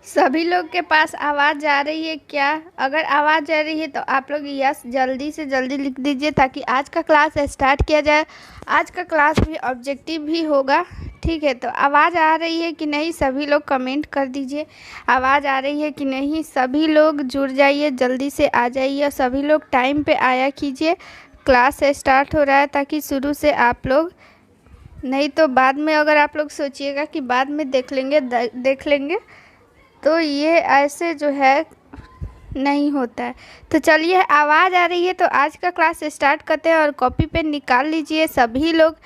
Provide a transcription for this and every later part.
सभी लोग के पास आवाज़ जा रही है क्या? अगर आवाज़ जा रही है तो आप लोग यस जल्दी से जल्दी लिख दीजिए ताकि आज का क्लास स्टार्ट किया जाए। आज का क्लास भी ऑब्जेक्टिव भी होगा, ठीक है? तो आवाज़ आ रही है कि नहीं सभी लोग कमेंट कर दीजिए। आवाज़ आ रही है कि नहीं सभी लोग जुड़ जाइए, जल्दी से आ जाइए और सभी लोग टाइम पे आया कीजिए। क्लास स्टार्ट हो रहा है ताकि शुरू से आप लोग, नहीं तो बाद में अगर आप लोग सोचिएगा कि बाद में देख लेंगे तो ये ऐसे जो है नहीं होता है। तो चलिए आवाज़ आ रही है तो आज का क्लास स्टार्ट करते हैं और कॉपी पेन निकाल लीजिए सभी लोग।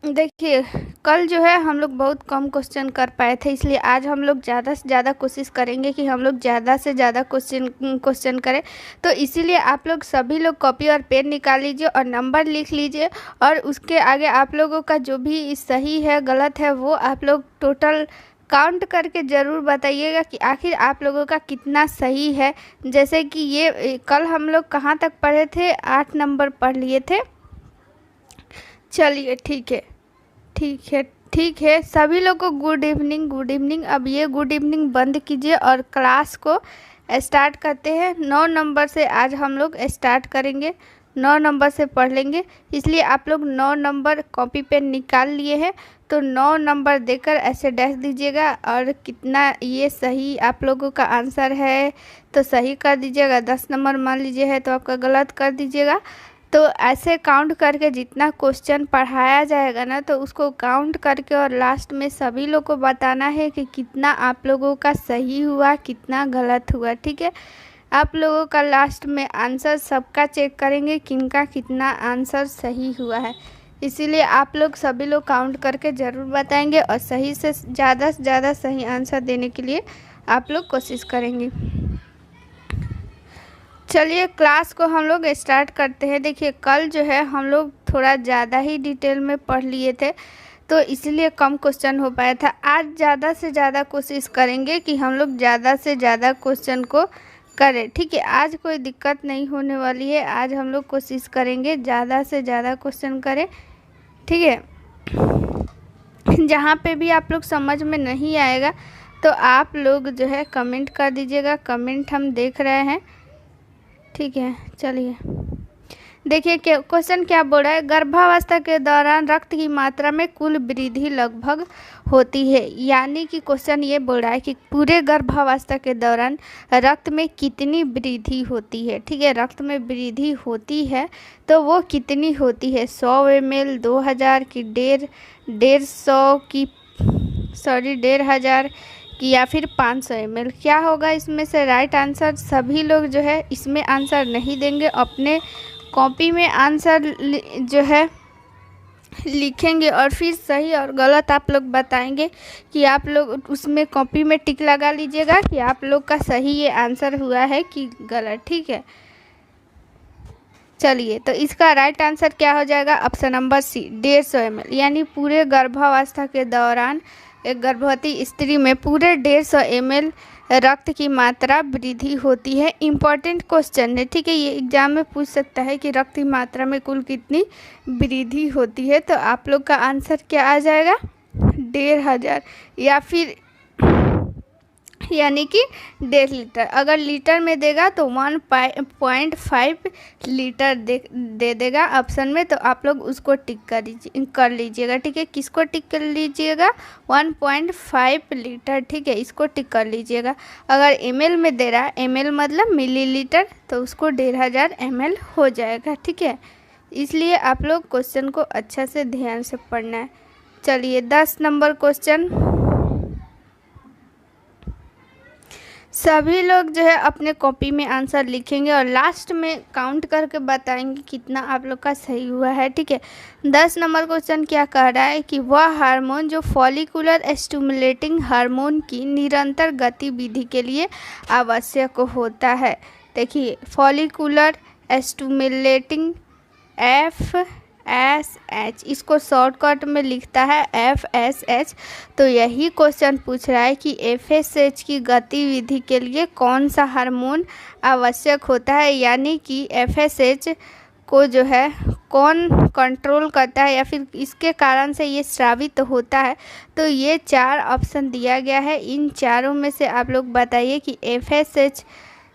देखिए कल जो है हम लोग बहुत कम क्वेश्चन कर पाए थे, इसलिए आज हम लोग ज़्यादा से ज़्यादा कोशिश करेंगे कि हम लोग ज़्यादा से ज़्यादा क्वेश्चन करें। तो इसीलिए आप लोग सभी लोग कॉपी और पेन निकाल लीजिए और नंबर लिख लीजिए और उसके आगे आप लोगों का जो भी सही है गलत है वो आप लोग टोटल काउंट करके ज़रूर बताइएगा कि आखिर आप लोगों का कितना सही है। जैसे कि ये कल हम लोग कहाँ तक पढ़े थे, 8 नंबर पढ़ लिए थे। चलिए ठीक है ठीक है ठीक है, सभी लोग को गुड इवनिंग गुड इवनिंग। अब ये गुड इवनिंग बंद कीजिए और क्लास को स्टार्ट करते हैं। 9 नंबर से आज हम लोग स्टार्ट करेंगे, 9 नंबर से पढ़ लेंगे। इसलिए आप लोग 9 नंबर कॉपी पेन निकाल लिए हैं तो 9 नंबर देकर ऐसे डैश दीजिएगा और कितना ये सही आप लोगों का आंसर है तो सही कर दीजिएगा। 10 नंबर मान लीजिए है तो आपका गलत कर दीजिएगा। तो ऐसे काउंट करके जितना क्वेश्चन पढ़ाया जाएगा ना तो उसको काउंट करके और लास्ट में सभी लोग को बताना है कि कितना आप लोगों का सही हुआ कितना गलत हुआ, ठीक है? आप लोगों का लास्ट में आंसर सबका चेक करेंगे किनका कितना आंसर सही हुआ है। इसीलिए आप लोग सभी लोग काउंट करके ज़रूर बताएंगे और सही से ज़्यादा सही आंसर देने के लिए आप लोग कोशिश करेंगे। चलिए क्लास को हम लोग स्टार्ट करते हैं। देखिए कल जो है हम लोग थोड़ा ज़्यादा ही डिटेल में पढ़ लिए थे तो इसलिए कम क्वेश्चन हो पाया था। आज ज़्यादा से ज़्यादा कोशिश करेंगे कि हम लोग ज़्यादा से ज़्यादा क्वेश्चन को करें, ठीक है? आज कोई दिक्कत नहीं होने वाली है, आज हम लोग कोशिश करेंगे ज़्यादा से ज़्यादा क्वेश्चन करें, ठीक है? जहाँ पे भी आप लोग समझ में नहीं आएगा तो आप लोग जो है कमेंट कर दीजिएगा, कमेंट हम देख रहे हैं, ठीक है? चलिए देखिए क्वेश्चन क्या बोल रहा है। गर्भावस्था के दौरान रक्त की मात्रा में कुल वृद्धि लगभग होती है, यानी कि क्वेश्चन ये बोल रहा है कि पूरे गर्भावस्था के दौरान रक्त में कितनी वृद्धि होती है, ठीक है? रक्त में वृद्धि होती है तो वो कितनी होती है, 100 ml, 2000 की, 150 की, 1500 की या फिर 500 ml? क्या होगा इसमें से राइट आंसर? सभी लोग जो है इसमें आंसर नहीं देंगे, अपने कॉपी में आंसर जो है लिखेंगे और फिर सही और गलत आप लोग बताएंगे कि आप लोग उसमें कॉपी में टिक लगा लीजिएगा कि आप लोग का सही ये आंसर हुआ है कि गलत, ठीक है? चलिए तो इसका राइट आंसर क्या हो जाएगा? ऑप्शन नंबर सी, 150 ml, यानी पूरे गर्भावस्था के दौरान एक गर्भवती स्त्री में पूरे 150 ml रक्त की मात्रा वृद्धि होती है। इम्पॉर्टेंट क्वेश्चन है, ठीक है? ये एग्जाम में पूछ सकता है कि रक्त की मात्रा में कुल कितनी वृद्धि होती है। तो आप लोग का आंसर क्या आ जाएगा? 1500 या फिर यानी कि 1.5 लीटर। अगर लीटर में देगा तो 1.5 लीटर दे देगा ऑप्शन में, तो आप लोग उसको टिक कर लीजिएगा, ठीक है? किसको टिक कर लीजिएगा? 1.5 लीटर, ठीक है? इसको टिक कर लीजिएगा। अगर ml में दे रहा है, ml मतलब मिलीलीटर, तो उसको 1500 ml हो जाएगा, ठीक है? इसलिए आप लोग क्वेश्चन को अच्छा से ध्यान से पढ़ना है। चलिए 10 नंबर क्वेश्चन, सभी लोग जो है अपने कॉपी में आंसर लिखेंगे और लास्ट में काउंट करके बताएंगे कितना आप लोग का सही हुआ है, ठीक है? 10 नंबर क्वेश्चन क्या कह रहा है कि वह हार्मोन जो फॉलिकुलर स्टिमुलेटिंग हार्मोन की निरंतर गतिविधि के लिए आवश्यक होता है। देखिए फॉलिकुलर स्टिमुलेटिंग FSH, इसको शॉर्टकट में लिखता है FSH। तो यही क्वेश्चन पूछ रहा है कि FSH की गतिविधि के लिए कौन सा हार्मोन आवश्यक होता है, यानी कि FSH को जो है कौन कंट्रोल करता है या फिर इसके कारण से ये स्रावित होता है, तो ये 4 ऑप्शन दिया गया है। इन चारों में से आप लोग बताइए कि FSH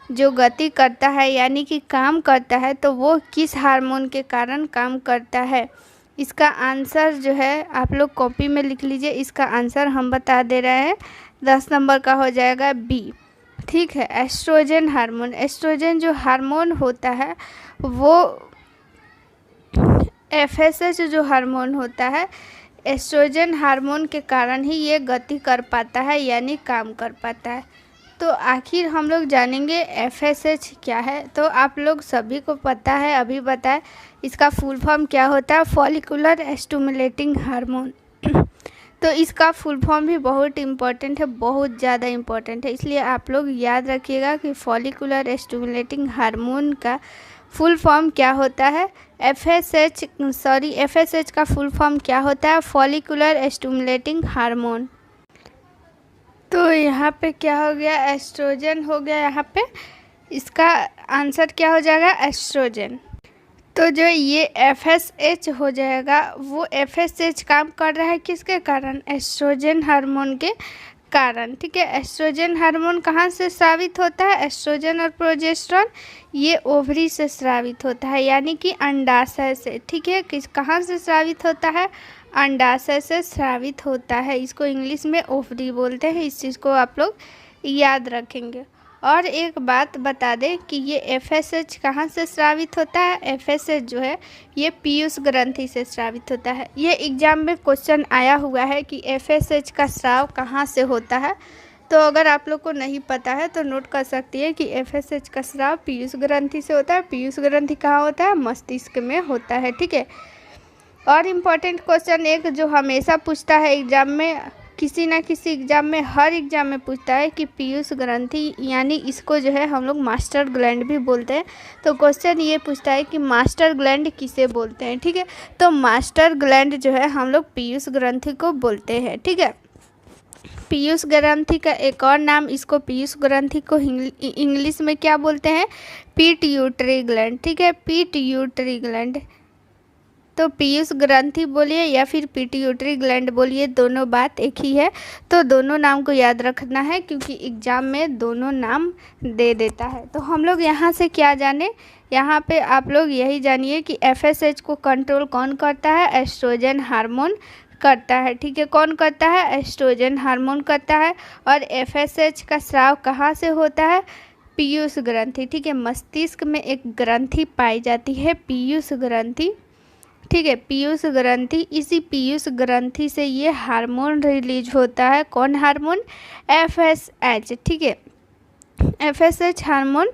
जो गति करता है यानी कि काम करता है, तो वो किस हार्मोन के कारण काम करता है। इसका आंसर जो है आप लोग कॉपी में लिख लीजिए। इसका आंसर हम बता दे रहे हैं, 10 नंबर का हो जाएगा B। ठीक है, एस्ट्रोजन हार्मोन। एस्ट्रोजन जो हार्मोन होता है वो FSH जो हार्मोन होता है, एस्ट्रोजन हार्मोन के कारण ही ये गति कर पाता है यानी काम कर पाता है। तो आखिर हम लोग जानेंगे FSH क्या है। तो आप लोग सभी को पता है, अभी बताएं इसका फुल फॉर्म क्या होता है, फॉलिकुलर स्टिमुलेटिंग हार्मोन। तो इसका फुल फॉर्म भी बहुत इम्पोर्टेंट है, बहुत ज़्यादा इम्पोर्टेंट है, इसलिए आप लोग याद रखिएगा कि फॉलिकुलर स्टिमुलेटिंग हार्मोन का फुल फॉर्म क्या होता है। FSH का फुल फॉर्म क्या होता है, फॉलिकुलर स्टिमुलेटिंग हार्मोन। तो यहाँ पे क्या हो गया, एस्ट्रोजन हो गया। यहाँ पे इसका आंसर क्या हो जाएगा, एस्ट्रोजन। तो जो ये FSH हो जाएगा, वो FSH काम कर रहा है किसके कारण, एस्ट्रोजन हार्मोन के कारण। ठीक है, एस्ट्रोजन हार्मोन कहाँ से स्रावित होता है, एस्ट्रोजन और प्रोजेस्टेरोन ये ओवरी से स्रावित होता है यानी कि अंडाशय से। ठीक है, कहाँ से स्रावित होता है, अंडाशय से स्रावित होता है। इसको इंग्लिश में ओवरी बोलते हैं, इस चीज़ को आप लोग याद रखेंगे। और एक बात बता दें कि ये FSH कहाँ से स्रावित होता है, FSH जो है ये पीयूष ग्रंथि से स्रावित होता है। ये एग्जाम में क्वेश्चन आया हुआ है कि FSH का स्राव कहाँ से होता है। तो अगर आप लोग को नहीं पता है तो नोट कर सकती है कि FSH का स्राव पीयूष ग्रंथि से होता है। पीयूष ग्रंथि कहाँ होता है, मस्तिष्क में होता है। ठीक है, और इम्पॉर्टेंट क्वेश्चन एक जो हमेशा पूछता है एग्जाम में, किसी ना किसी एग्जाम में, हर एग्जाम में पूछता है कि पीयूष ग्रंथि यानी इसको जो है हम लोग मास्टर ग्लैंड भी बोलते हैं। तो क्वेश्चन ये पूछता है कि मास्टर ग्लैंड किसे बोलते हैं। ठीक है, तो मास्टर ग्लैंड जो है हम लोग पीयूष ग्रंथि को बोलते हैं। ठीक है, पीयूष ग्रंथि का एक और नाम, इसको पीयूष ग्रंथि को इंग्लिश में क्या बोलते हैं, पिट्यूटरी ग्लैंड। ठीक है, पिट्यूटरी ग्लैंड। तो पीयूष ग्रंथि बोलिए या फिर पिट्यूटरी ग्लैंड बोलिए, दोनों बात एक ही है। तो दोनों नाम को याद रखना है क्योंकि एग्जाम में दोनों नाम दे देता है। तो हम लोग यहाँ से क्या जाने, यहाँ पे आप लोग यही जानिए कि FSH को कंट्रोल कौन करता है, एस्ट्रोजन हार्मोन करता है। ठीक है, कौन करता है, एस्ट्रोजन हार्मोन करता है। और FSH का स्राव कहाँ से होता है, पीयूष ग्रंथि। ठीक है, मस्तिष्क में एक ग्रंथि पाई जाती है, पीयूष ग्रंथि। ठीक है, पीयूष ग्रंथि, इसी पीयूष ग्रंथि से ये हार्मोन रिलीज होता है। कौन हार्मोन, FSH। ठीक है, FSH हार्मोन।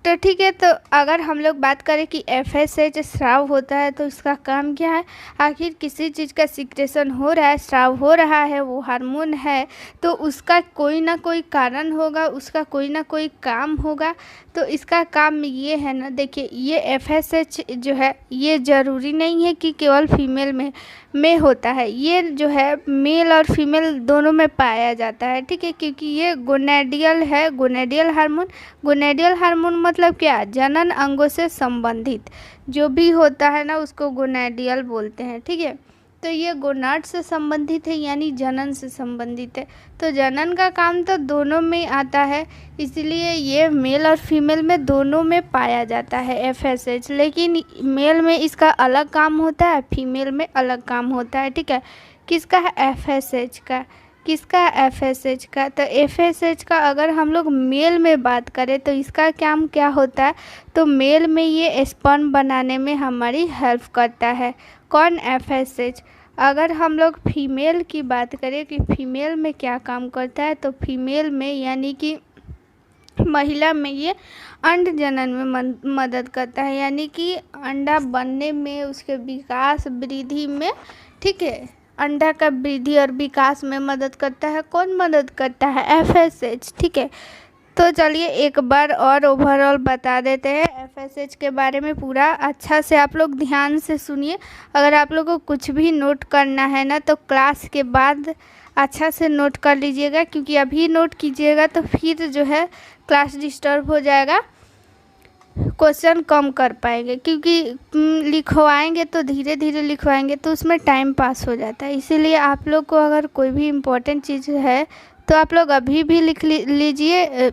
तो ठीक है, तो अगर हम लोग बात करें कि FSH स्राव होता है तो इसका काम क्या है, आखिर किसी चीज़ का सिक्रेशन हो रहा है, स्राव हो रहा है, वो हार्मोन है, तो उसका कोई ना कोई कारण होगा, उसका कोई ना कोई काम होगा। तो इसका काम ये है ना, देखिए ये FSH जो है ये ज़रूरी नहीं है कि केवल फीमेल में होता है, ये जो है मेल और फीमेल दोनों में पाया जाता है। ठीक है, क्योंकि ये गोनेडियल है, गोनेडियल हार्मोन। गोनेडियल हार्मोन मतलब क्या, जनन अंगों से संबंधित जो भी होता है ना उसको गोनेडियल बोलते हैं। ठीक है, तो ये गोनाड से संबंधित है यानी जनन से संबंधित है। तो जनन का काम तो दोनों में आता है, इसलिए ये मेल और फीमेल में दोनों में पाया जाता है FSH। लेकिन मेल में इसका अलग काम होता है, फीमेल में अलग काम होता है। ठीक है, किसका है, FSH का। किसका, FSH का। तो FSH का अगर हम लोग मेल में बात करें तो इसका काम क्या होता है, तो मेल में ये स्पर्म बनाने में हमारी हेल्प करता है। कौन, FSH। अगर हम लोग फीमेल की बात करें कि फीमेल में क्या काम करता है, तो फीमेल में यानी कि महिला में ये अंड जनन में मदद करता है, यानी कि अंडा बनने में, उसके विकास वृद्धि में। ठीक है, अंडा का वृद्धि और विकास में मदद करता है। कौन मदद करता है, FSH। ठीक है, तो चलिए एक बार और ओवरऑल बता देते हैं FSH के बारे में पूरा अच्छा से आप लोग ध्यान से सुनिए। अगर आप लोगों को कुछ भी नोट करना है ना तो क्लास के बाद अच्छा से नोट कर लीजिएगा, क्योंकि अभी नोट कीजिएगा तो फिर जो है क्लास डिस्टर्ब हो जाएगा। क्वेश्चन कम कर पाएंगे, क्योंकि लिखवाएंगे तो धीरे धीरे लिखवाएंगे तो उसमें टाइम पास हो जाता है। इसीलिए आप लोग को अगर कोई भी इम्पोर्टेंट चीज़ है तो आप लोग अभी भी लिख लीजिए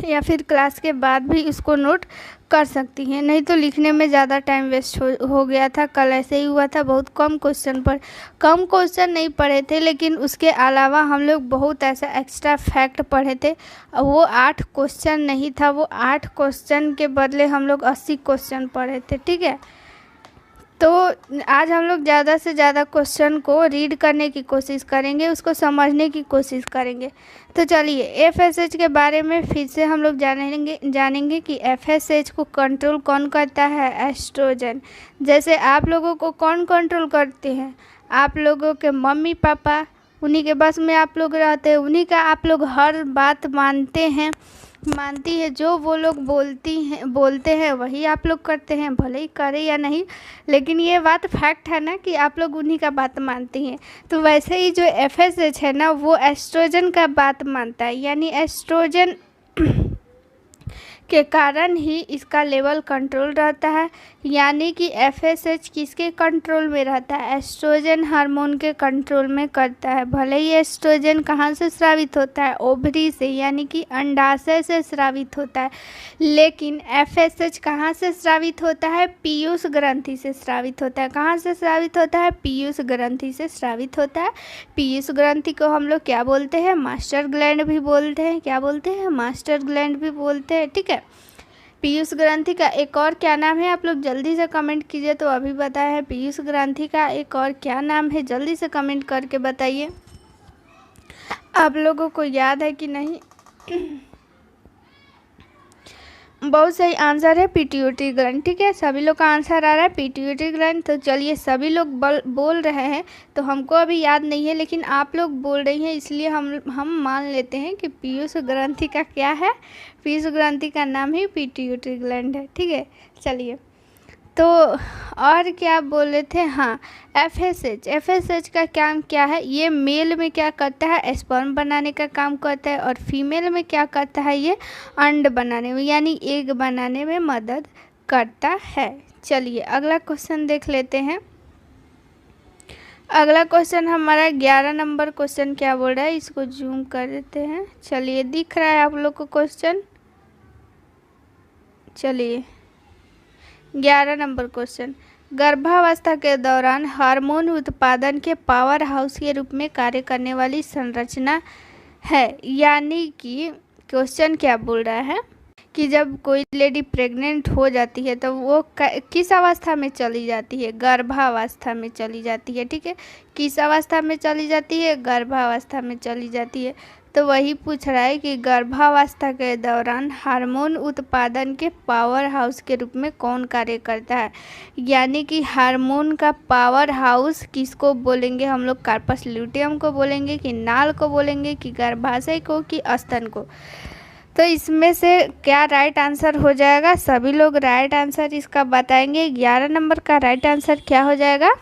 या फिर क्लास के बाद भी उसको नोट कर सकती हैं, नहीं तो लिखने में ज़्यादा टाइम वेस्ट हो गया था। कल ऐसे ही हुआ था, बहुत कम क्वेश्चन नहीं पढ़े थे, लेकिन उसके अलावा हम लोग बहुत ऐसा एक्स्ट्रा फैक्ट पढ़े थे। वो 8 क्वेश्चन नहीं था, वो 8 क्वेश्चन के बदले हम लोग 80 क्वेश्चन पढ़े थे, ठीक है। तो आज हम लोग ज़्यादा से ज़्यादा क्वेश्चन को रीड करने की कोशिश करेंगे, उसको समझने की कोशिश करेंगे। तो चलिए एफएसएच के बारे में फिर से हम लोग जानेंगे कि एफएसएच को कंट्रोल कौन करता है। एस्ट्रोजन। जैसे आप लोगों को कौन कंट्रोल करते हैं? आप लोगों के मम्मी पापा, उन्हीं के बस में आप लोग रहते हैं, उन्हीं का आप लोग हर बात मानती है। जो वो लोग बोलते हैं वही आप लोग करते हैं, भले ही करें या नहीं, लेकिन ये बात फैक्ट है ना कि आप लोग उन्हीं का बात मानती हैं। तो वैसे ही जो एफएसएच है ना, वो एस्ट्रोजन का बात मानता है, यानी एस्ट्रोजन के कारण ही इसका लेवल कंट्रोल रहता है। यानी कि एफएसएच किसके कंट्रोल में रहता है? एस्ट्रोजन हार्मोन के कंट्रोल में करता है। भले ही एस्ट्रोजन कहाँ से स्रावित होता है? ओवरी से, यानी कि अंडाशय से स्रावित होता है, लेकिन एफएसएच कहाँ से स्रावित होता है? पीयूष ग्रंथि से स्रावित होता है। कहाँ से स्रावित होता है? पीयूष ग्रंथि से स्रावित होता है। पीयूष ग्रंथि को हम लोग क्या बोलते हैं? मास्टर ग्लैंड भी बोलते हैं। क्या बोलते हैं? मास्टर ग्लैंड भी बोलते हैं, ठीक है। पीयूष ग्रंथि का एक और क्या नाम है? आप लोग जल्दी से कमेंट कीजिए। तो अभी बताया है, पीयूष ग्रंथि का एक और क्या नाम है? जल्दी से कमेंट करके बताइए, आप लोगों को याद है कि नहीं। बहुत सही आंसर है पिट्यूटरी ग्लैंड, ठीक है। सभी लोग का आंसर आ रहा है पिट्यूटरी ग्लैंड। तो चलिए, सभी लोग बोल रहे हैं तो हमको अभी याद नहीं है, लेकिन आप लोग बोल रही हैं, इसलिए हम मान लेते हैं कि पीयूष ग्रंथि का क्या है? पीयूष ग्रंथि का नाम ही पिट्यूटरी ग्लैंड है, ठीक है। चलिए, तो और क्या बोल रहे थे? हाँ, एफएसएच का काम क्या है? ये मेल में क्या करता है? स्पर्म बनाने का काम करता है, और फीमेल में क्या करता है? ये अंड बनाने में, यानी एग बनाने में मदद करता है। चलिए अगला क्वेश्चन देख लेते हैं। अगला क्वेश्चन हमारा 11 नंबर क्वेश्चन क्या बोल रहा है, इसको जूम कर देते हैं। चलिए, दिख रहा है आप लोग को क्वेश्चन? चलिए 11 नंबर क्वेश्चन, गर्भावस्था के दौरान हार्मोन उत्पादन के पावर हाउस के रूप में कार्य करने वाली संरचना है। यानी कि क्वेश्चन क्या बोल रहा है कि जब कोई लेडी प्रेग्नेंट हो जाती है तो वो किस अवस्था में चली जाती है? गर्भावस्था में चली जाती है, ठीक है। किस अवस्था में चली जाती है? गर्भावस्था में चली जाती है। तो वही पूछ रहा है कि गर्भावस्था के दौरान हार्मोन उत्पादन के पावर हाउस के रूप में कौन कार्य करता है? यानी कि हार्मोन का पावर हाउस किसको बोलेंगे हम लोग? कार्पस ल्यूटियम को बोलेंगे, कि नाल को बोलेंगे, कि गर्भाशय को, कि स्तन को? तो इसमें से क्या राइट आंसर हो जाएगा? सभी लोग राइट आंसर इसका बताएंगे। 11 नंबर का राइट आंसर क्या हो जाएगा?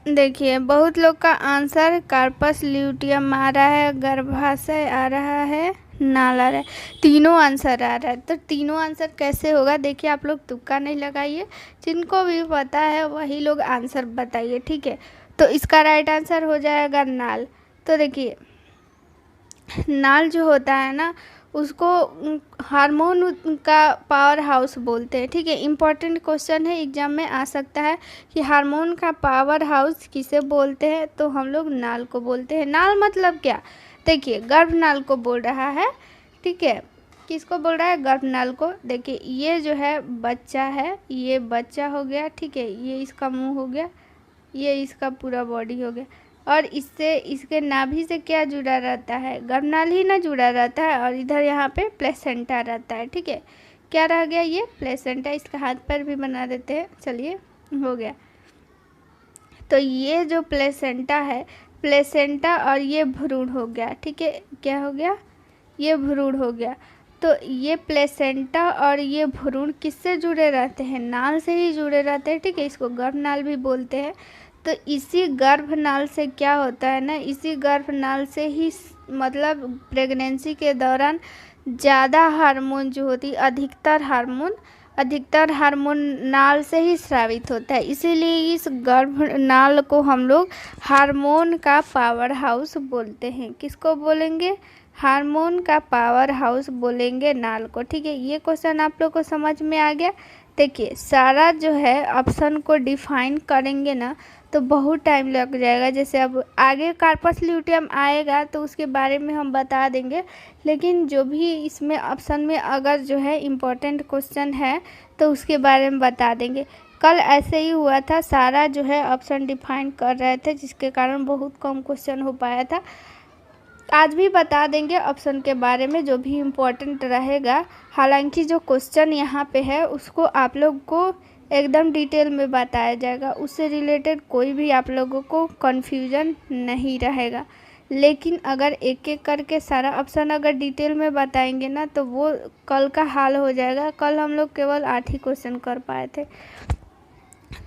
देखिए, बहुत लोग का आंसर कार्पस ल्यूटियम आ रहा है, गर्भाशय आ रहा है, नाल आ रहा है, तीनों आंसर आ रहा है। तो तीनों आंसर कैसे होगा? देखिए, आप लोग तुक्का नहीं लगाइए, जिनको भी पता है वही लोग आंसर बताइए, ठीक है। तो इसका राइट आंसर हो जाएगा नाल। तो देखिए, नाल जो होता है ना, उसको हार्मोन का पावर हाउस बोलते हैं, ठीक है। इम्पॉर्टेंट क्वेश्चन है, एग्जाम में आ सकता है कि हार्मोन का पावर हाउस किसे बोलते हैं? तो हम लोग नाल को बोलते हैं। नाल मतलब क्या? देखिए, गर्भनाल को बोल रहा है, ठीक है। किसको बोल रहा है? गर्भनाल को। देखिए, ये जो है बच्चा है, ये बच्चा हो गया, ठीक है। ये इसका मुंह हो गया, ये इसका पूरा बॉडी हो गया, और इससे इसके नाभि से क्या जुड़ा रहता है? गर्भनाल ही ना जुड़ा रहता है, और इधर यहाँ पे प्लेसेंटा रहता है, ठीक है। क्या रह गया? ये प्लेसेंटा। इसका हाथ पैर भी बना देते हैं। चलिए, हो गया। तो ये जो प्लेसेंटा है, प्लेसेंटा और ये भ्रूण हो गया, ठीक है। क्या हो गया? ये भ्रूण हो गया। तो ये प्लेसेंटा और ये भ्रूण किससे जुड़े रहते हैं? नाल से ही जुड़े रहते हैं, ठीक है। इसको गर्भनाल भी बोलते हैं। तो इसी गर्भनाल से क्या होता है ना, इसी गर्भनाल से ही मतलब प्रेगनेंसी के दौरान ज़्यादा हार्मोन जो होती अधिकतर हार्मोन नाल से ही स्रावित होता है, इसीलिए इस गर्भ नाल को हम लोग हार्मोन का पावर हाउस बोलते हैं। किसको बोलेंगे? हार्मोन का पावर हाउस बोलेंगे नाल को। ठीक है, ये क्वेश्चन आप लोग को समझ में आ गया। देखिए सारा जो है ऑप्शन को डिफाइन करेंगे ना तो बहुत टाइम लग जाएगा। जैसे अब आगे कार्पस ल्यूटियम आएगा तो उसके बारे में हम बता देंगे, लेकिन जो भी इसमें ऑप्शन में अगर जो है इम्पोर्टेंट क्वेश्चन है तो उसके बारे में बता देंगे। कल ऐसे ही हुआ था, सारा जो है ऑप्शन डिफाइन कर रहे थे जिसके कारण बहुत कम क्वेश्चन हो पाया था। आज भी बता देंगे ऑप्शन के बारे में जो भी इम्पोर्टेंट रहेगा। हालांकि जो क्वेश्चन यहाँ पे है उसको आप लोग को एकदम डिटेल में बताया जाएगा, उससे रिलेटेड कोई भी आप लोगों को कन्फ्यूजन नहीं रहेगा। लेकिन अगर एक एक करके सारा ऑप्शन अगर डिटेल में बताएंगे ना तो वो कल का हाल हो जाएगा। कल हम लोग केवल 8 ही क्वेश्चन कर पाए थे,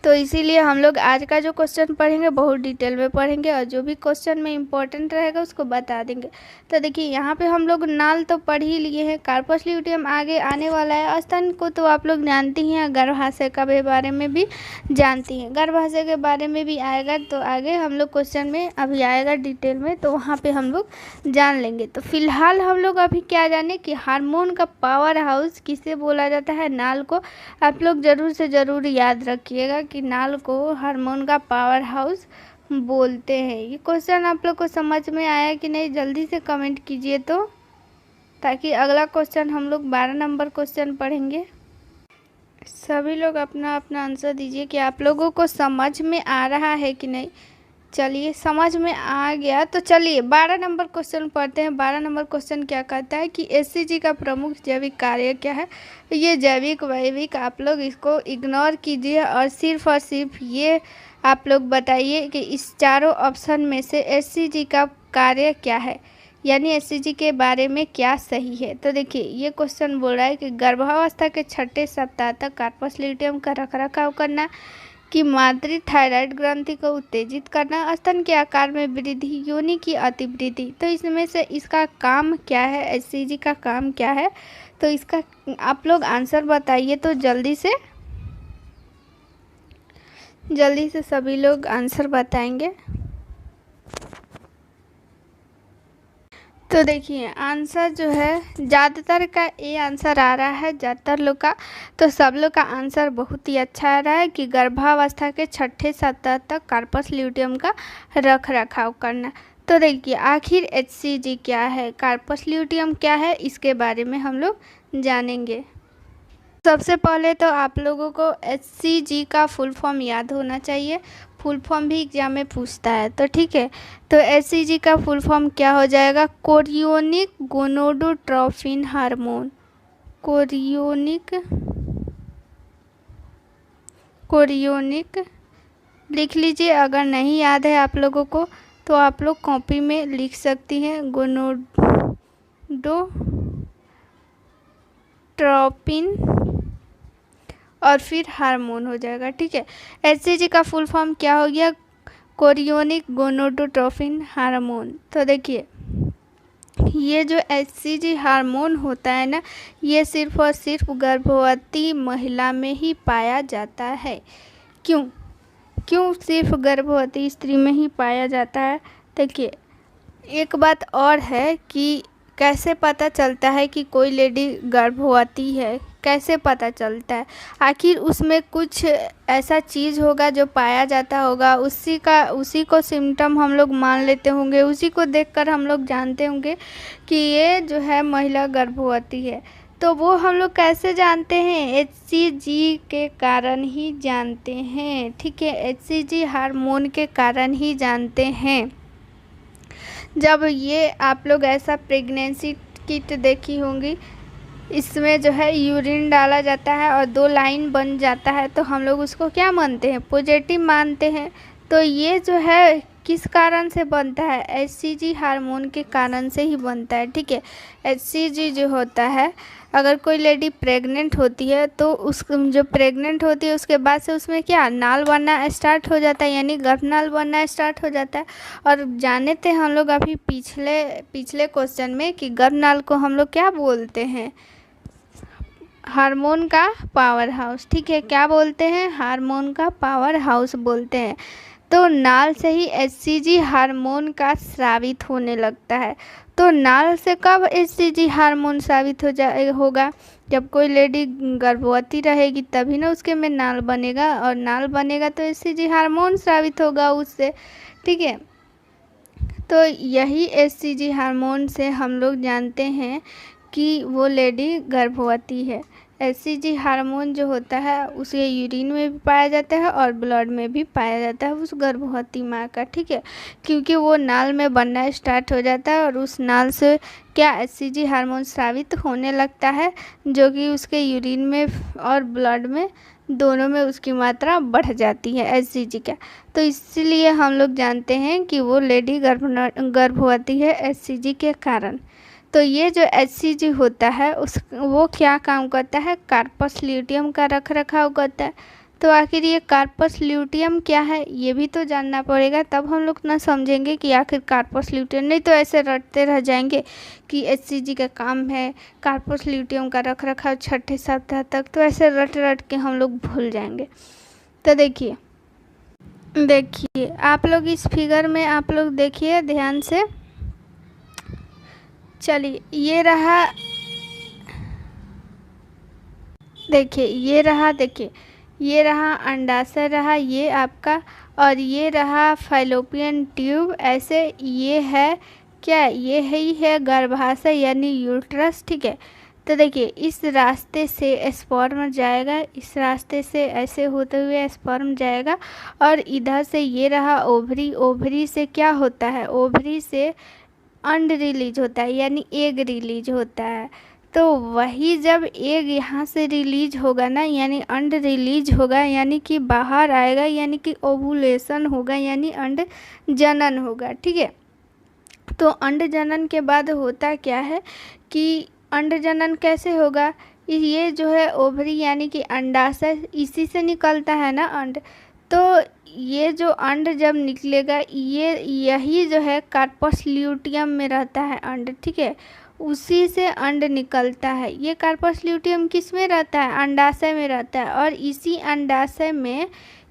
तो इसीलिए हम लोग आज का जो क्वेश्चन पढ़ेंगे बहुत डिटेल में पढ़ेंगे और जो भी क्वेश्चन में इम्पोर्टेंट रहेगा उसको बता देंगे। तो देखिए यहाँ पे हम लोग नाल तो पढ़ ही लिए हैं, कार्पस ल्यूटियम आगे आने वाला है। स्तन को तो आप लोग जानती ही हैं, गर्भाशय का बारे में भी जानती हैं, गर्भाशय के बारे में भी आएगा। तो आगे हम लोग क्वेश्चन में अभी आएगा डिटेल में, तो वहाँ पर हम लोग जान लेंगे। तो फिलहाल हम लोग अभी क्या जाने कि हार्मोन का पावर हाउस किसे बोला जाता है? नाल को। आप लोग ज़रूर से ज़रूर याद रखिएगा कि नाल को हार्मोन का पावर हाउस बोलते हैं। ये क्वेश्चन आप लोग को समझ में आया कि नहीं? जल्दी से कमेंट कीजिए तो, ताकि अगला क्वेश्चन हम लोग 12 नंबर क्वेश्चन पढ़ेंगे। सभी लोग अपना अपना आंसर दीजिए कि आप लोगों को समझ में आ रहा है कि नहीं। चलिए समझ में आ गया तो चलिए 12 नंबर क्वेश्चन पढ़ते हैं। 12 नंबर क्वेश्चन क्या कहता है कि एचसीजी का प्रमुख जैविक कार्य क्या है? ये जैविक वैविक आप लोग इसको इग्नोर कीजिए और सिर्फ ये आप लोग बताइए कि इस चारों ऑप्शन में से एचसीजी का कार्य क्या है, यानी एचसीजी के बारे में क्या सही है। तो देखिए ये क्वेश्चन बोल रहा है कि गर्भावस्था के 6ठे सप्ताह तक कार्पस ल्यूटियम का रखरखाव करना, कि मातृ थायराइड ग्रंथि को उत्तेजित करना, स्तन के आकार में वृद्धि, योनि की अतिवृद्धि। तो इसमें से इसका काम क्या है? एचसीजी का काम क्या है? तो इसका आप लोग आंसर बताइए तो जल्दी से सभी लोग आंसर बताएंगे। तो देखिए आंसर जो है ज़्यादातर का ये आंसर आ रहा है, ज़्यादातर लोग का। तो सब लोग का आंसर बहुत ही अच्छा आ रहा है कि गर्भावस्था के 6ठे सप्ताह तक कार्पस ल्यूटियम का रख रखाव करना। तो देखिए आखिर एचसीजी क्या है, कार्पस ल्यूटियम क्या है, इसके बारे में हम लोग जानेंगे। सबसे पहले तो आप लोगों को एचसीजी का फुल फॉर्म याद होना चाहिए, फुल फॉर्म भी एग्जाम में पूछता है। तो ठीक है, तो एचसीजी का फुल फॉर्म क्या हो जाएगा? Chorionic gonadotropin hormone. कोरियोनिक लिख लीजिए, अगर नहीं याद है आप लोगों को तो आप लोग कॉपी में लिख सकती हैं। गोनोडोट्रोपिन और फिर हार्मोन हो जाएगा। ठीक है, एचसीजी का फुल फॉर्म क्या हो गया? Chorionic gonadotropin hormone. तो देखिए ये जो एचसीजी हार्मोन होता है ना, ये सिर्फ और सिर्फ गर्भवती महिला में ही पाया जाता है। क्यों सिर्फ गर्भवती स्त्री में ही पाया जाता है? देखिए एक बात और है कि कैसे पता चलता है कि कोई लेडी गर्भवती है, कैसे पता चलता है? आखिर उसमें कुछ ऐसा चीज़ होगा जो पाया जाता होगा, उसी को सिम्टम हम लोग मान लेते होंगे, उसी को देखकर हम लोग जानते होंगे कि ये जो है महिला गर्भवती है। तो वो हम लोग कैसे जानते हैं? एचसीजी के कारण ही जानते हैं। ठीक है, एचसीजी हार्मोन के कारण ही जानते हैं। जब ये आप लोग ऐसा प्रेगनेंसी किट देखी होंगी, इसमें जो है यूरिन डाला जाता है और 2 लाइन बन जाता है, तो हम लोग उसको क्या मानते हैं? पॉजिटिव मानते हैं। तो ये जो है किस कारण से बनता है? एचसीजी हार्मोन के कारण से ही बनता है, ठीक है। एचसीजी जो होता है, अगर कोई लेडी प्रेग्नेंट होती है तो उस जो प्रेग्नेंट होती है उसके बाद से उसमें क्या नाल बनना स्टार्ट हो जाता है, यानी गर्भनाल बनना स्टार्ट हो जाता है। और जाने थे हम लोग अभी पिछले क्वेश्चन में कि गर्भनाल को हम लोग क्या बोलते हैं? हार्मोन का पावर हाउस, ठीक है। क्या बोलते हैं? हार्मोन का पावर हाउस बोलते हैं। तो नाल से ही एचसीजी हार्मोन का स्रावित होने लगता है। तो नाल से कब एचसीजी हार्मोन स्रावित होगा? जब कोई लेडी गर्भवती रहेगी तभी ना उसके में नाल बनेगा, और नाल बनेगा तो एचसीजी हार्मोन स्रावित होगा उससे, ठीक है। तो यही एचसीजी हार्मोन से हम लोग जानते हैं कि वो लेडी गर्भवती है। एचसीजी हार्मोन जो होता है उसे यूरिन में भी पाया जाता है और ब्लड में भी पाया जाता है उस गर्भवती माँ का, ठीक है। क्योंकि वो नाल में बनना स्टार्ट हो जाता है और उस नाल से क्या एचसीजी हार्मोन स्रावित होने लगता है, जो कि उसके यूरिन में और ब्लड में दोनों में उसकी मात्रा बढ़ जाती है एचसीजी का। तो इसलिए हम लोग जानते हैं कि वो लेडी गर्भवती है एचसीजी के कारण। तो ये जो एचसीजी होता है वो क्या काम करता है? कार्पस ल्यूटियम का रख रखाव करता है। तो आखिर ये कार्पस ल्यूटियम क्या है ये भी तो जानना पड़ेगा, तब हम लोग ना समझेंगे कि आखिर कार्पस ल्यूटियम, नहीं तो ऐसे रटते रह जाएंगे कि एचसीजी का काम है कार्पस ल्यूटियम का रख रखाव छठे सप्ताह तक, तो ऐसे रट रट के हम लोग भूल जाएंगे। तो देखिए आप लोग इस फिगर में आप लोग देखिए ध्यान से। चलिए ये रहा, देखिए ये रहा अंडाशय रहा ये आपका, और ये रहा फैलोपियन ट्यूब। ऐसे ये है क्या? ये ही है गर्भाशय यानी यूट्रस, ठीक है। तो देखिए इस रास्ते से स्पर्म जाएगा, इस रास्ते से ऐसे होते हुए स्पर्म जाएगा, और इधर से ये रहा ओवरी। ओवरी से क्या होता है? ओवरी से अंड रिलीज होता है यानी एग रिलीज होता है। तो वही जब एग यहाँ से रिलीज होगा ना, यानी अंड रिलीज होगा, यानी कि बाहर आएगा, यानी कि ओवुलेशन होगा, यानी अंड जनन होगा, ठीक है। तो अंड जनन के बाद होता क्या है कि अंड जनन कैसे होगा? ये जो है ओवरी यानी कि अंडाशय, इसी से निकलता है ना अंड। तो ये जो अंड जब निकलेगा यही जो है कार्पस ल्यूटियम में रहता है अंड, ठीक है। उसी से अंड निकलता है। ये कार्पस ल्यूटियम किस में रहता है? अंडाशय में रहता है, और इसी अंडाशय में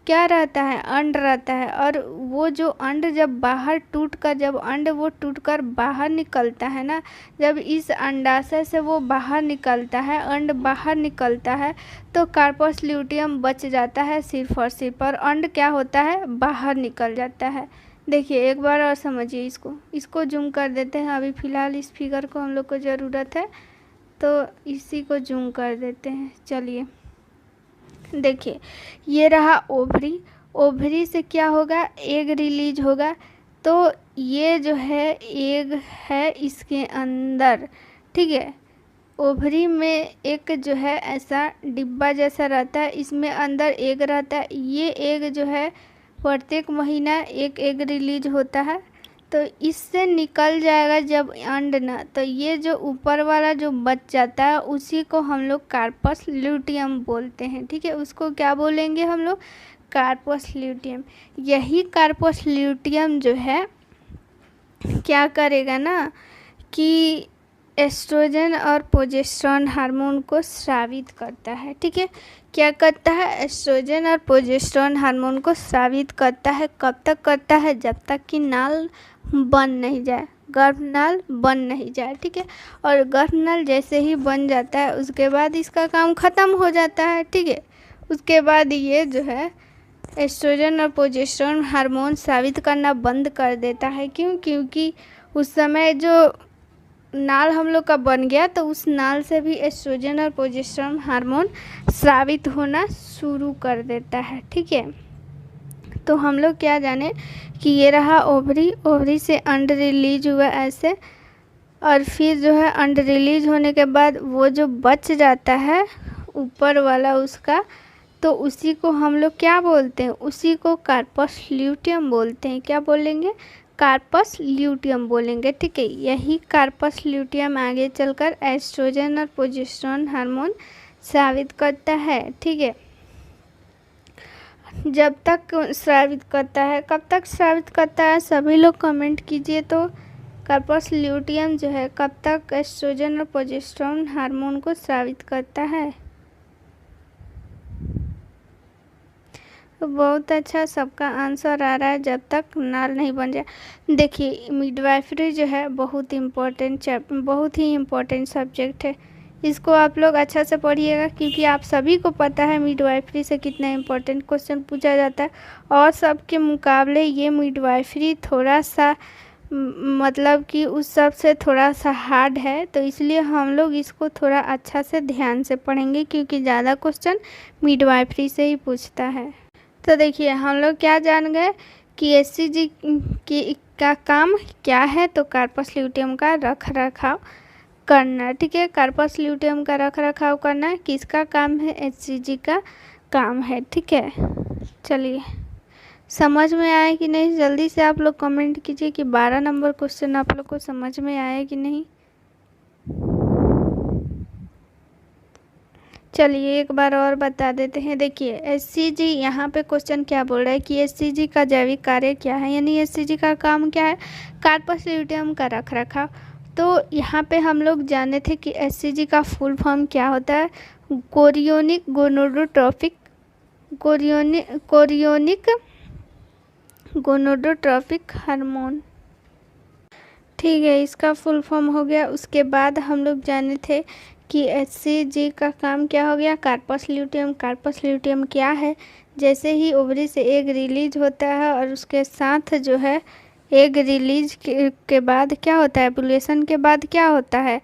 क्या रहता है? अंड रहता है। और वो जो अंड जब बाहर जब अंड वो टूटकर बाहर निकलता है ना, जब इस अंडाशय से वो बाहर निकलता है, अंड बाहर निकलता है, तो कार्पस ल्यूटियम बच जाता है सिर्फ और सिर्फ, और अंड क्या होता है? बाहर निकल जाता है। देखिए एक बार और समझिए इसको जूम कर देते हैं। अभी फ़िलहाल इस फिगर को हम लोग को ज़रूरत है तो इसी को जूम कर देते हैं। चलिए देखिए ये रहा ओवरी। ओवरी से क्या होगा? एग रिलीज होगा। तो ये जो है एग है इसके अंदर, ठीक है। ओवरी में एक जो है ऐसा डिब्बा जैसा रहता है, इसमें अंदर एग रहता है। ये एग जो है प्रत्येक महीना एक एग रिलीज होता है, तो इससे निकल जाएगा जब अंड ना, तो ये जो ऊपर वाला जो बच जाता है उसी को हम लोग कार्पस ल्यूटियम बोलते हैं, ठीक है। उसको क्या बोलेंगे हम लोग? Corpus luteum. यही कार्पस ल्यूटियम जो है क्या करेगा ना कि एस्ट्रोजन और प्रोजेस्टेरोन हार्मोन को स्रावित करता है, ठीक है। क्या करता है? एस्ट्रोजन और प्रोजेस्टेरोन हार्मोन को स्रावित करता है। कब तक करता है? जब तक कि नाल बन नहीं जाए, गर्भनाल बन नहीं जाए, ठीक है। और गर्भनाल जैसे ही बन जाता है उसके बाद इसका काम ख़त्म हो जाता है, ठीक है। उसके बाद ये जो है एस्ट्रोजन और प्रोजेस्टेरोन हार्मोन स्रावित करना बंद कर देता है। क्यों? क्योंकि उस समय जो नाल हम लोग का बन गया तो उस नाल से भी एस्ट्रोजन और प्रोजेस्टेरोन हार्मोन स्रावित होना शुरू कर देता है, ठीक है। तो हम लोग क्या जाने कि ये रहा ओवरी। ओवरी से अंड रिलीज हुआ ऐसे, और फिर जो है अंड रिलीज होने के बाद वो जो बच जाता है ऊपर वाला उसका, तो उसी को हम लोग क्या बोलते हैं, उसी को कार्पस ल्यूटियम बोलते हैं। क्या बोलेंगे, कार्पस ल्यूटियम बोलेंगे। ठीक है, यही कार्पस ल्यूटियम आगे चलकर एस्ट्रोजन और प्रोजेस्टेरोन हार्मोन स्रावित करता है। ठीक है, जब तक स्रावित करता है, कब तक स्रावित करता है, सभी लोग कमेंट कीजिए। तो कार्पस ल्यूटियम जो है कब तक एस्ट्रोजन और प्रोजेस्टेरोन हार्मोन को स्रावित करता है। तो बहुत अच्छा, सबका आंसर आ रहा है, जब तक नाल नहीं बन जाए। देखिए मिडवाइफरी जो है बहुत ही इम्पोर्टेंट सब्जेक्ट है। इसको आप लोग अच्छा से पढ़िएगा, क्योंकि आप सभी को पता है मिडवाइफरी से कितना इम्पोर्टेंट क्वेश्चन पूछा जाता है। और सबके मुकाबले ये मिडवाइफरी थोड़ा सा मतलब कि उस सब से थोड़ा सा हार्ड है, तो इसलिए हम लोग इसको थोड़ा अच्छा से ध्यान से पढ़ेंगे, क्योंकि ज़्यादा क्वेश्चन मिडवाइफरी से ही पूछता है। तो देखिए हम लोग क्या जान गए कि एचसीजी का काम क्या है, तो कार्पस ल्यूटियम का रख रखाव करना। ठीक है, कार्पस ल्यूटियम का रख रखाव करना किसका काम है, एचसीजी का काम है। ठीक है, चलिए समझ में आया कि नहीं, जल्दी से आप लोग कमेंट कीजिए कि 12 नंबर क्वेश्चन आप लोग को समझ में आया कि नहीं। चलिए एक बार और बता देते हैं। देखिए एचसीजी यहाँ पे क्वेश्चन क्या बोल रहा है कि एचसीजी का जैविक कार्य क्या है, यानी एचसीजी का काम क्या है, कार्पस ल्यूटियम का रख रखाव। तो यहाँ पे हम लोग जाने थे कि एचसीजी का फुल फॉर्म क्या होता है, कोरियोनिक गोनोडोट्रोपिक हार्मोन। ठीक है, इसका फुल फॉर्म हो गया। उसके बाद हम लोग जाने थे कि एचसीजी का काम क्या हो गया, कार्पस ल्यूटियम। कार्पस ल्यूटियम क्या है, जैसे ही ओवरी से एग रिलीज होता है और उसके साथ जो है एग रिलीज के बाद क्या होता है, ओव्यूलेशन के बाद क्या होता है,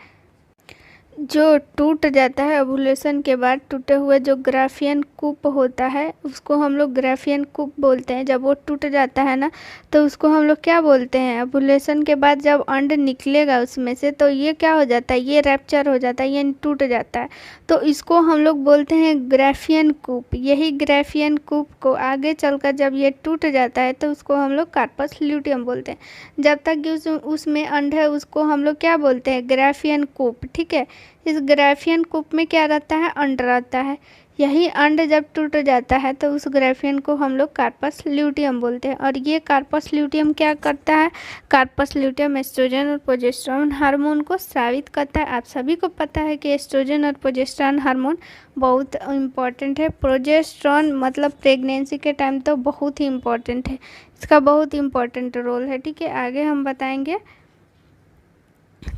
जो टूट जाता है ओव्यूलेशन के बाद, टूटे हुए जो ग्राफियन कूप होता है उसको हम लोग ग्राफियन कूप बोलते हैं। जब वो टूट जाता है ना, तो उसको हम लोग क्या बोलते हैं, ओव्यूलेशन के बाद जब अंड निकलेगा उसमें से, तो ये क्या हो जाता है, ये रैप्चर हो जाता है, ये टूट जाता है, तो इसको हम लोग बोलते हैं ग्राफियन कूप। यही ग्राफियन कूप को आगे चलकर जब ये टूट जाता है तो उसको हम लोग कार्पस ल्यूटियम बोलते हैं। जब तक कि उसमें अंड है उसको हम लोग क्या बोलते हैं, ग्राफियन कूप। ठीक है, इस ग्राफियन कूप में क्या रहता है, अंड रहता है। यही अंड जब टूट जाता है तो उस ग्राफियन को हम लोग कार्पस ल्यूटियम बोलते हैं। और ये कार्पस ल्यूटियम क्या करता है, कार्पस ल्यूटियम एस्ट्रोजन और प्रोजेस्टेरोन हार्मोन को स्रावित करता है। आप सभी को पता है कि एस्ट्रोजन और प्रोजेस्टेरोन हार्मोन बहुत इम्पॉर्टेंट है। प्रोजेस्टेरोन मतलब प्रेगनेंसी के टाइम तो बहुत ही इम्पॉर्टेंट है, इसका बहुत इम्पॉर्टेंट रोल है। ठीक है, आगे हम बताएंगे।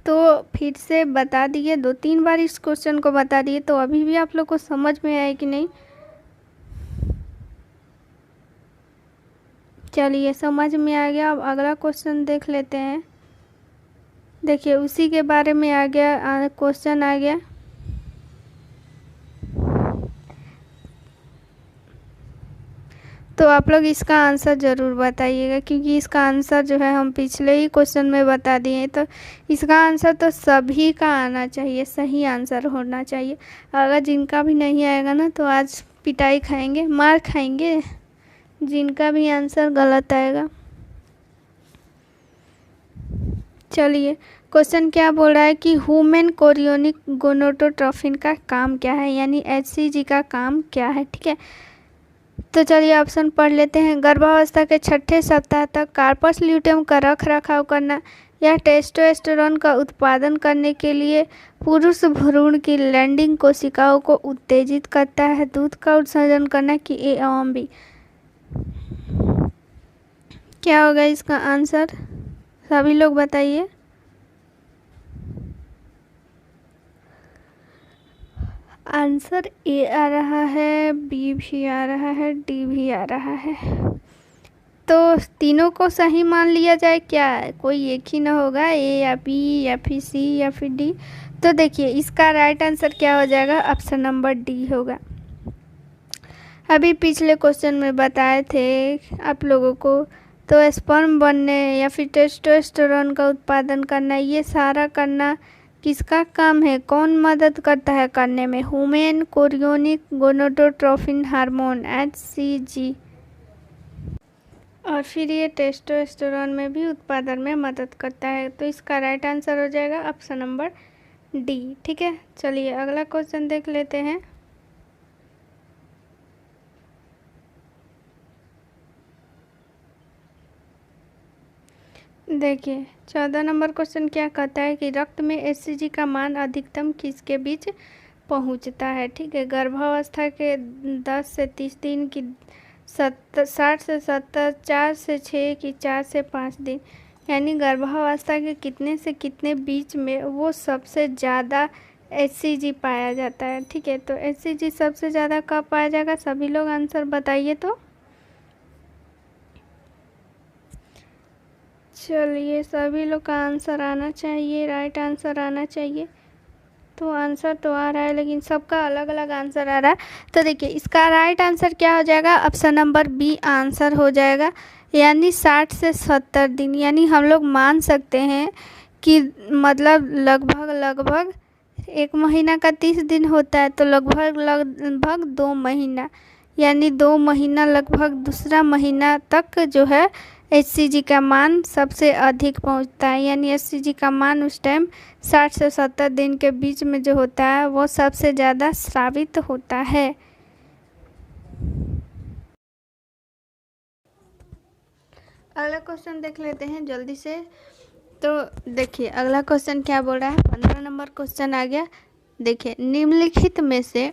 तो फिर से बता दिए, 2-3 बार इस क्वेश्चन को बता दिए, तो अभी भी आप लोग को समझ में आया कि नहीं। चलिए समझ में आ गया। अब अगला क्वेश्चन देख लेते हैं। देखिए उसी के बारे में आ गया, क्वेश्चन आ गया। तो आप लोग इसका आंसर ज़रूर बताइएगा, क्योंकि इसका आंसर जो है हम पिछले ही क्वेश्चन में बता दिए। तो इसका आंसर तो सभी का आना चाहिए, सही आंसर होना चाहिए। अगर जिनका भी नहीं आएगा ना तो आज पिटाई खाएंगे, मार खाएंगे, जिनका भी आंसर गलत आएगा। चलिए क्वेश्चन क्या बोल रहा है कि ह्यूमन कोरियोनिक गोनोडोट्रोपिन का काम क्या है, यानी एचसीजी का काम क्या है। ठीक है, तो चलिए ऑप्शन पढ़ लेते हैं। गर्भावस्था के 6ठे सप्ताह तक कार्पस ल्यूटियम का रख रखाव करना, यह टेस्टोस्टेरोन का उत्पादन करने के लिए पुरुष भ्रूण की लैंडिंग कोशिकाओं को उत्तेजित करता है। दूध का उत्सर्जन करना कि ए एवं बी। क्या होगा इसका आंसर, सभी लोग बताइए। आंसर ए आ रहा है, बी भी आ रहा है, डी भी आ रहा है। तो तीनों को सही मान लिया जाए क्या, कोई एक ही ना होगा, ए या बी या फिर सी या फिर डी। तो देखिए इसका राइट आंसर क्या हो जाएगा, ऑप्शन नंबर डी होगा। अभी पिछले क्वेश्चन में बताए थे आप लोगों को, तो स्पर्म बनने या फिर टेस्टोस्टेरोन का उत्पादन करना, ये सारा करना किसका काम है, कौन मदद करता है करने में, human chorionic gonadotropin hormone HCG। और फिर ये टेस्टोस्टेरोन में भी उत्पादन में मदद करता है। तो इसका राइट आंसर हो जाएगा ऑप्शन नंबर डी। ठीक है, चलिए अगला क्वेश्चन देख लेते हैं। देखिए 14 नंबर क्वेश्चन क्या कहता है कि रक्त में HCG का मान अधिकतम किसके बीच पहुंचता है। ठीक है, गर्भावस्था के 10 से 30 दिन की, 60 से 70, 4 से 6 की 4 से 5 दिन, यानी गर्भावस्था के कितने से कितने बीच में वो सबसे ज़्यादा HCG पाया जाता है। ठीक है, तो HCG सबसे ज़्यादा कब पाया जाएगा, सभी लोग आंसर बताइए। तो चलिए सभी लोग का आंसर आना चाहिए, राइट आंसर आना चाहिए। तो आंसर तो आ रहा है लेकिन सबका अलग अलग आंसर आ रहा है। तो देखिए इसका राइट आंसर क्या हो जाएगा, ऑप्शन नंबर बी आंसर हो जाएगा, यानी 60 से 70 दिन। यानी हम लोग मान सकते हैं कि मतलब लगभग 1 महीना का 30 दिन होता है, तो लगभग 2 महीना, यानी 2 महीना लगभग दूसरा महीना तक जो है HCG का मान सबसे अधिक पहुंचता है। यानी HCG का मान उस टाइम 60 से 70 दिन के बीच में जो होता है वो सबसे ज़्यादा स्रावित होता है। अगला क्वेश्चन देख लेते हैं जल्दी से। तो देखिए अगला क्वेश्चन क्या बोल रहा है, 15 नंबर क्वेश्चन आ गया। देखिए निम्नलिखित में से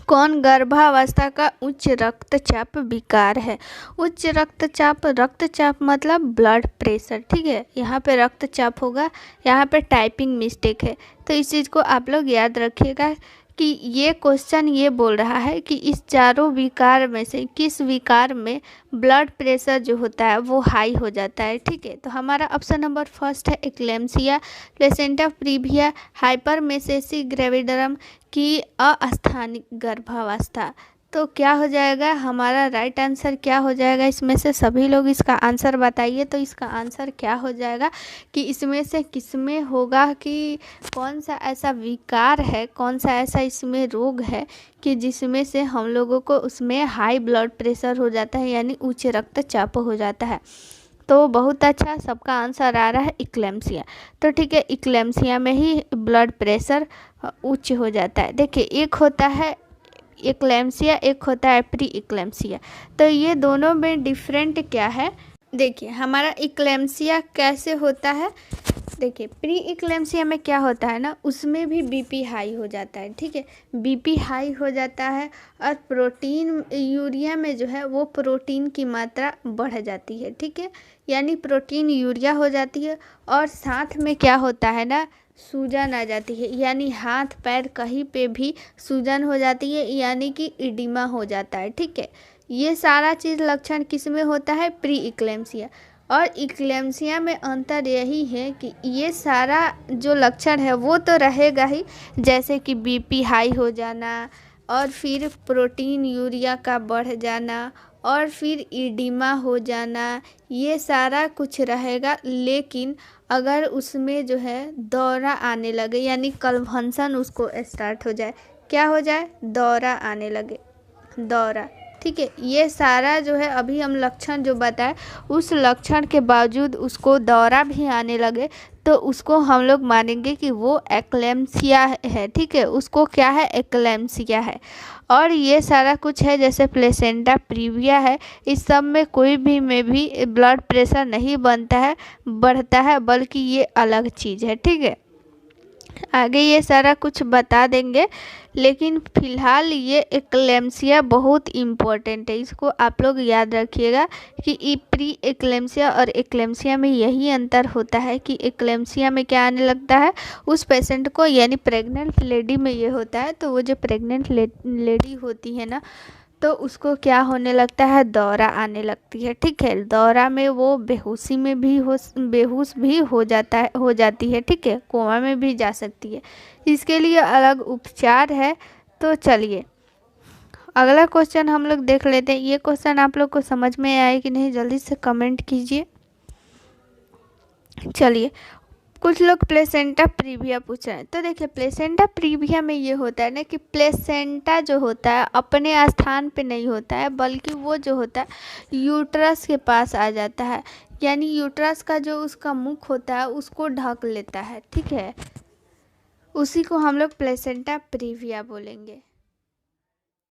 कौन गर्भावस्था का उच्च रक्तचाप विकार है। उच्च रक्तचाप मतलब ब्लड प्रेशर। ठीक है, यहाँ पे रक्तचाप होगा, यहाँ पे टाइपिंग मिस्टेक है, तो इस चीज़ को आप लोग याद रखिएगा कि ये क्वेश्चन ये बोल रहा है कि इस चारों विकार में से किस विकार में ब्लड प्रेशर जो होता है वो हाई हो जाता है। ठीक है, तो हमारा ऑप्शन नंबर फर्स्ट है एक्लेम्सिया, प्लेसेंटा प्रीविया, हाइपरमेसेसी ग्रेविडरम की अस्थानिक गर्भावस्था। तो क्या हो जाएगा हमारा राइट आंसर, क्या हो जाएगा इसमें से, सभी लोग इसका आंसर बताइए। तो इसका आंसर क्या हो जाएगा कि इसमें से किसमें होगा कि कौन सा ऐसा विकार है, कौन सा ऐसा इसमें रोग है कि जिसमें से हम लोगों को उसमें हाई ब्लड प्रेशर हो जाता है, यानी उच्च रक्तचाप हो जाता है। तो बहुत अच्छा, सबका आंसर आ रहा है इक्लेम्सिया। तो ठीक है, इक्लेम्सिया में ही ब्लड प्रेशर उच्च हो जाता है। देखिए एक होता है इक्लेम्सिया, एक होता है प्री इक्लेम्सिया। तो ये दोनों में डिफरेंट क्या है, देखिए हमारा इक्लेम्सिया कैसे होता है। देखिए प्री इक्लेम्सिया में क्या होता है ना, उसमें भी बीपी हाई हो जाता है। ठीक है, बीपी हाई हो जाता है और प्रोटीन यूरिया में जो है वो प्रोटीन की मात्रा बढ़ जाती है। ठीक है, यानी प्रोटीन यूरिया हो जाती है और साथ में क्या होता है ना, सूजन आ जाती है, यानी हाथ पैर कहीं पे भी सूजन हो जाती है, यानी कि इडिमा हो जाता है। ठीक है, ये सारा चीज़ लक्षण किस में होता है, प्री इक्लेम्सिया। और इक्लेम्सिया में अंतर यही है कि ये सारा जो लक्षण है वो तो रहेगा ही, जैसे कि बीपी हाई हो जाना और फिर प्रोटीन यूरिया का बढ़ जाना और फिर इडिमा हो जाना, ये सारा कुछ रहेगा। लेकिन अगर उसमें जो है दौरा आने लगे, यानी कन्वल्सन उसको स्टार्ट हो जाए, क्या हो जाए, दौरा आने लगे, दौरा। ठीक है, ये सारा जो है अभी हम लक्षण जो बताए, उस लक्षण के बावजूद उसको दौरा भी आने लगे तो उसको हम लोग मानेंगे कि वो एक्लेम्सिया है। ठीक है, उसको क्या है, एक्लेम्सिया है। और ये सारा कुछ है जैसे प्लेसेंटा प्रीविया है, इस सब में कोई भी में भी ब्लड प्रेशर नहीं बढ़ता है, बल्कि ये अलग चीज़ है। ठीक है, आगे ये सारा कुछ बता देंगे, लेकिन फ़िलहाल ये एक्लेम्सिया बहुत इम्पोर्टेंट है, इसको आप लोग याद रखिएगा कि प्री एक्लेम्सिया और एक्लेम्सिया में यही अंतर होता है कि एक्लेम्सिया में क्या आने लगता है उस पेशेंट को, यानी प्रेग्नेंट लेडी में ये होता है। तो वो जो प्रेग्नेंट लेडी होती है ना, तो उसको क्या होने लगता है, दौरा आने लगती है। ठीक है, दौरा में वो बेहोशी में भी बेहोश भी हो जाती है। ठीक है, कोमा में भी जा सकती है, इसके लिए अलग उपचार है। तो चलिए अगला क्वेश्चन हम लोग देख लेते हैं। ये क्वेश्चन आप लोग को समझ में आए कि नहीं, जल्दी से कमेंट कीजिए। चलिए कुछ लोग प्लेसेंटा प्रीविया पूछ रहे हैं। तो देखिए प्लेसेंटा प्रीविया में ये होता है ना कि प्लेसेंटा जो होता है अपने स्थान पे नहीं होता है, बल्कि वो जो होता है यूट्रस के पास आ जाता है, यानी यूट्रस का जो उसका मुख होता है उसको ढक लेता है, ठीक है। उसी को हम लोग प्लेसेंटा प्रीविया बोलेंगे।